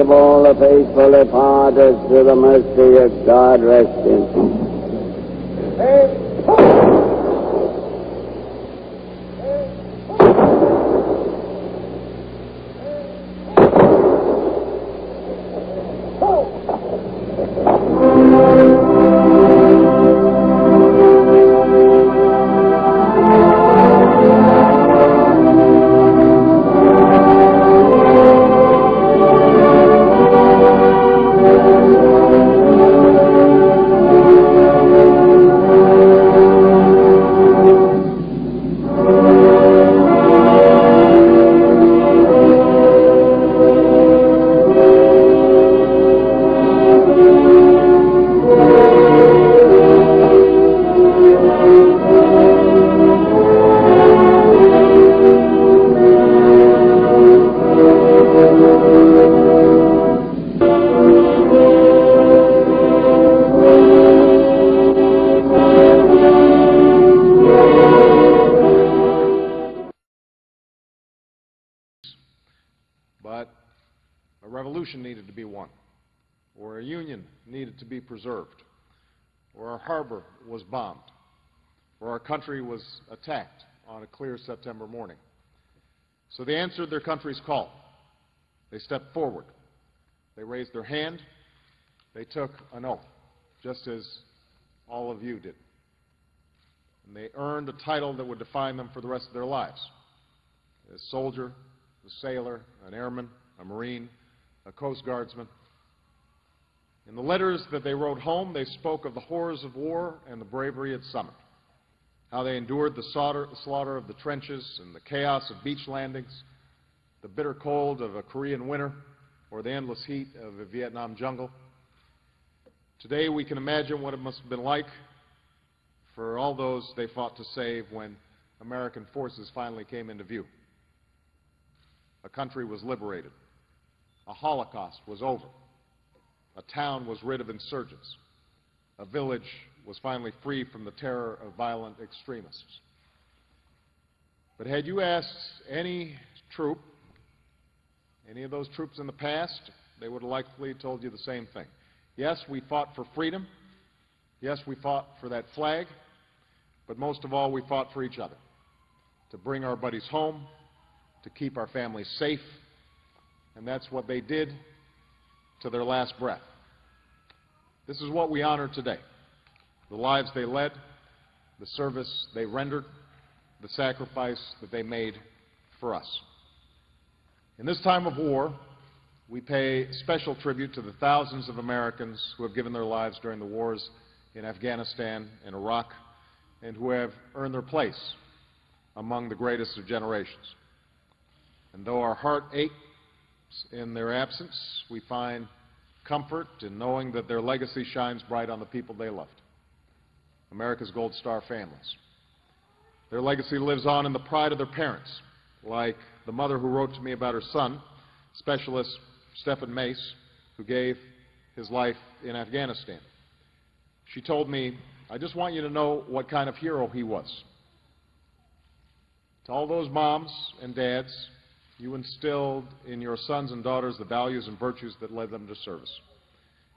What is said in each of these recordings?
of all the faithful departed to the mercy of God rest in peace. But a revolution needed to be won, or a union needed to be preserved, or our harbor was bombed, or our country was attacked on a clear September morning. So they answered their country's call. They stepped forward. They raised their hand. They took an oath, just as all of you did. And they earned a title that would define them for the rest of their lives. A soldier, a sailor, an airman, a Marine, a Coast Guardsman. In the letters that they wrote home, they spoke of the horrors of war and the bravery it summoned, how they endured the slaughter of the trenches and the chaos of beach landings, the bitter cold of a Korean winter, or the endless heat of a Vietnam jungle. Today we can imagine what it must have been like for all those they fought to save when American forces finally came into view. A country was liberated. A Holocaust was over. A town was rid of insurgents. A village was finally free from the terror of violent extremists. But had you asked any troop, any of those troops in the past, they would have likely told you the same thing. Yes, we fought for freedom. Yes, we fought for that flag. But most of all, we fought for each other, to bring our buddies home, to keep our families safe, and that's what they did to their last breath. This is what we honor today: the lives they led, the service they rendered, the sacrifice that they made for us. In this time of war, we pay special tribute to the thousands of Americans who have given their lives during the wars in Afghanistan and Iraq, and who have earned their place among the greatest of generations. And though our heart aches in their absence, we find comfort in knowing that their legacy shines bright on the people they loved, America's Gold Star families. Their legacy lives on in the pride of their parents, like the mother who wrote to me about her son, Specialist Stephen Mace, who gave his life in Afghanistan. She told me, "I just want you to know what kind of hero he was." To all those moms and dads, you instilled in your sons and daughters the values and virtues that led them to service.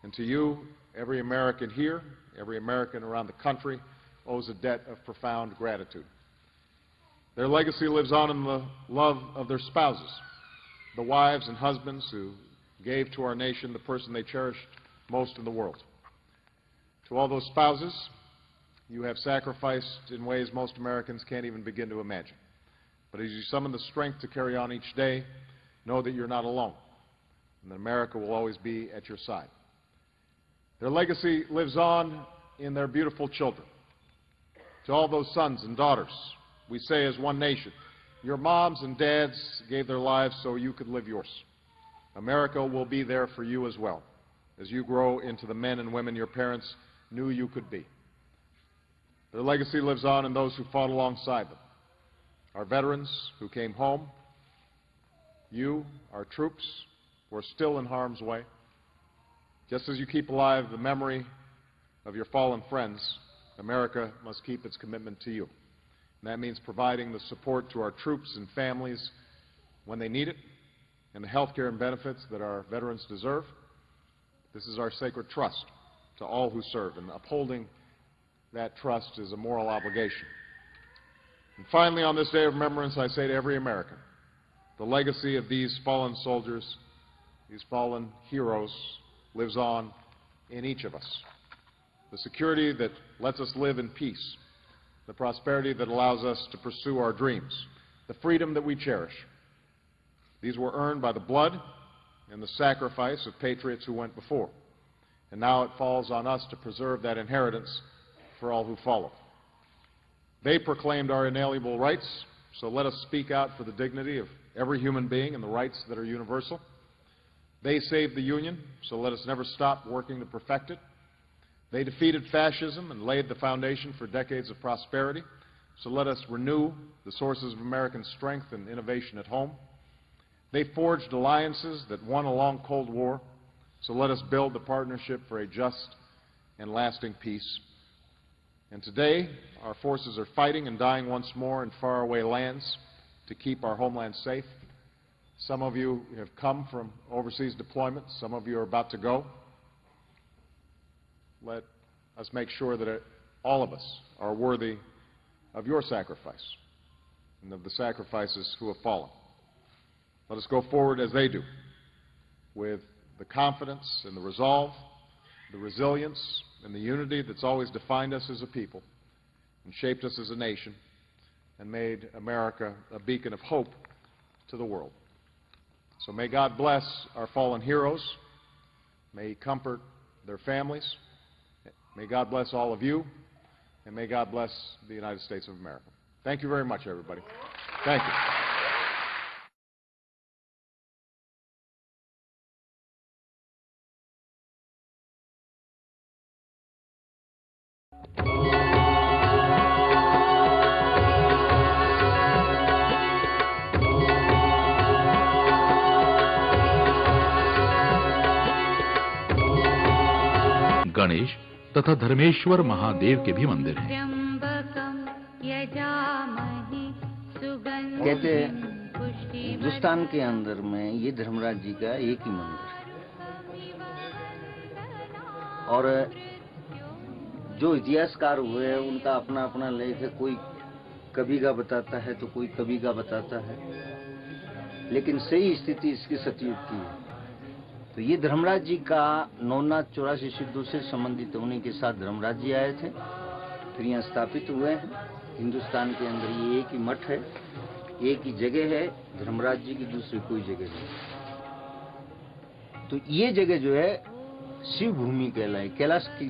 And to you, every American here, every American around the country, owes a debt of profound gratitude. Their legacy lives on in the love of their spouses, the wives and husbands who gave to our nation the person they cherished most in the world. To all those spouses, you have sacrificed in ways most Americans can't even begin to imagine. But as you summon the strength to carry on each day, know that you're not alone, and that America will always be at your side. Their legacy lives on in their beautiful children. To all those sons and daughters, we say as one nation, your moms and dads gave their lives so you could live yours. America will be there for you as well, as you grow into the men and women your parents knew you could be. Their legacy lives on in those who fought alongside them. Our veterans who came home, you, our troops, who are still in harm's way. Just as you keep alive the memory of your fallen friends, America must keep its commitment to you. And that means providing the support to our troops and families when they need it, and the health care and benefits that our veterans deserve. This is our sacred trust to all who serve, and upholding that trust is a moral obligation. And finally, on this day of remembrance, I say to every American, the legacy of these fallen soldiers, these fallen heroes, lives on in each of us. The security that lets us live in peace, the prosperity that allows us to pursue our dreams, the freedom that we cherish. These were earned by the blood and the sacrifice of patriots who went before. And now it falls on us to preserve that inheritance for all who follow. They proclaimed our inalienable rights, so let us speak out for the dignity of every human being and the rights that are universal. They saved the Union, so let us never stop working to perfect it. They defeated fascism and laid the foundation for decades of prosperity, so let us renew the sources of American strength and innovation at home. They forged alliances that won a long Cold War, so let us build the partnership for a just and lasting peace. And today, our forces are fighting and dying once more in faraway lands to keep our homeland safe. Some of you have come from overseas deployments. Some of you are about to go. Let us make sure that all of us are worthy of your sacrifice and of the sacrifices who have fallen. Let us go forward as they do, with the confidence and the resolve, the resilience and the unity that's always defined us as a people and shaped us as a nation and made America a beacon of hope to the world. So may God bless our fallen heroes. May He comfort their families. May God bless all of you. And may God bless the United States of America. Thank you very much, everybody. Thank you. Ganesh तथा धर्मेश्वर महादेव के भी मंदिर हैं। कहते हैं हिंदुस्तान के अंदर में ये धर्मराज जी का एक ही मंदिर है, और जो इतिहासकार हुए हैं उनका अपना अपना लेख है। कोई कभी का बताता है तो कोई कभी का बताता है, लेकिन सही स्थिति इसकी सतयुग की है। तो ये धर्मराज जी का नवनाथ 84 सिद्धों से संबंधित होने के साथ धर्मराज जी आए थे, फिर यहाँ स्थापित हुए हैं। हिंदुस्तान के अंदर ये एक ही मठ है, एक ही जगह है धर्मराज जी की, दूसरी कोई जगह नहीं। तो ये जगह जो है शिव भूमि कहलाई, कैलाश की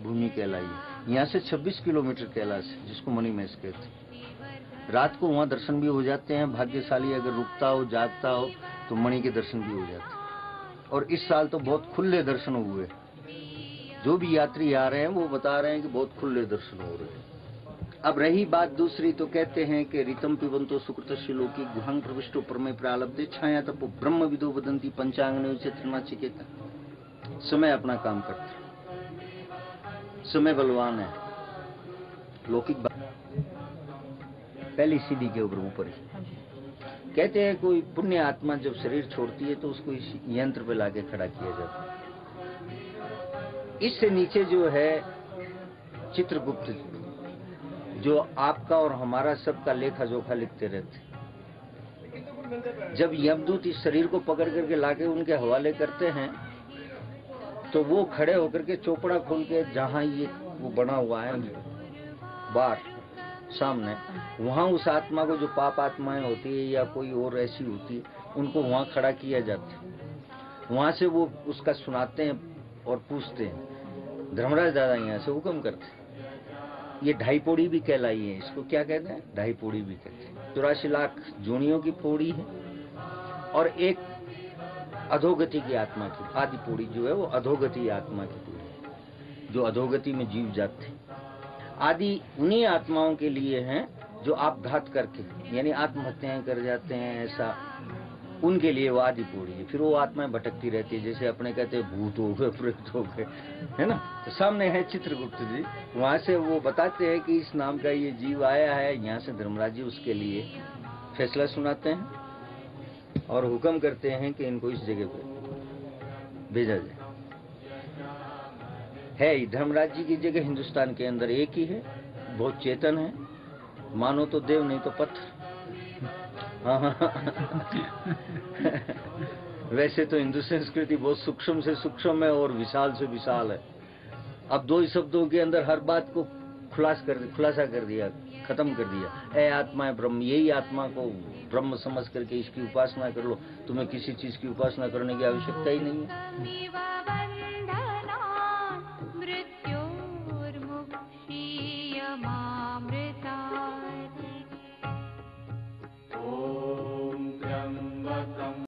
भूमि कहलाई। यहाँ से 26 किलोमीटर कैलाश है, जिसको मणिमहेश कहते हैं। रात को वहाँ दर्शन भी हो जाते हैं, भाग्यशाली अगर रुकता हो जागता हो तो मणि के दर्शन भी हो जाते हैं। और इस साल तो बहुत खुले दर्शन हुए। जो भी यात्री आ रहे हैं वो बता रहे हैं कि बहुत खुले दर्शन हो रहे हैं। अब रही बात दूसरी, तो कहते हैं कि ऋतम पिबंतो सुकृतस्य लोके गुहां प्रविष्टो परमे प्रालब्धे छाया तपो ब्रह्म विदो वदंती पंचांगने से त्रिमाचिकेता। समय अपना काम करता है, समय बलवान है। लौकिक बात पहली सीढ़ी के ऊपर ही कहते हैं कोई पुण्य आत्मा जब शरीर छोड़ती है तो उसको इस यंत्र पे लाके खड़ा किया जाता है। इससे नीचे जो है चित्रगुप्त, जो आपका और हमारा सबका लेखा जोखा लिखते रहते। जब यमदूत इस शरीर को पकड़ करके लाके उनके हवाले करते हैं तो वो खड़े होकर के चोपड़ा खोल के जहां ये वो बना हुआ है बार सामने, वहां उस आत्मा को, जो पाप आत्माएं होती है या कोई और ऐसी होती है, उनको वहां खड़ा किया जाता है। वहां से वो उसका सुनाते हैं और पूछते हैं। धर्मराज दादा यहाँ से हुक्म करते हैं। ये ढाई पौड़ी भी कहलाई है। इसको क्या कहते हैं? ढाई पौड़ी भी कहते हैं। 84 लाख जोनियों की पौड़ी है और एक अधोगति की आत्मा की आदि पौड़ी जो है वो अधोगति आत्मा की पौड़ी है, जो अधोगति में जीव जाते हैं। आदि उन्हीं आत्माओं के लिए हैं जो आपघात करके यानी आत्महत्याएं कर जाते हैं, ऐसा उनके लिए वो आदि पौड़ी है। फिर वो आत्माएं भटकती रहती है, जैसे अपने कहते हैं भूत हो गए, प्रेत हो गए, है ना। तो सामने है चित्रगुप्त जी, वहां से वो बताते हैं कि इस नाम का ये जीव आया है। यहाँ से धर्मराज जी उसके लिए फैसला सुनाते हैं। और हुक्म करते हैं कि इनको इस जगह पे भेजा जाए। है धर्मराज जी की जगह हिंदुस्तान के अंदर एक ही है, बहुत चेतन है, मानो तो देव नहीं तो पत्थर। वैसे तो हिंदू संस्कृति बहुत सूक्ष्म से सूक्ष्म है और विशाल से विशाल है। अब दो ही शब्दों के अंदर हर बात को खुलासा कर दिया, खत्म कर दिया। ए आत्मा है ब्रह्म, यही आत्मा को ब्रह्म समझ करके इसकी उपासना कर लो, तुम्हें किसी चीज की उपासना करने की आवश्यकता ही नहीं है।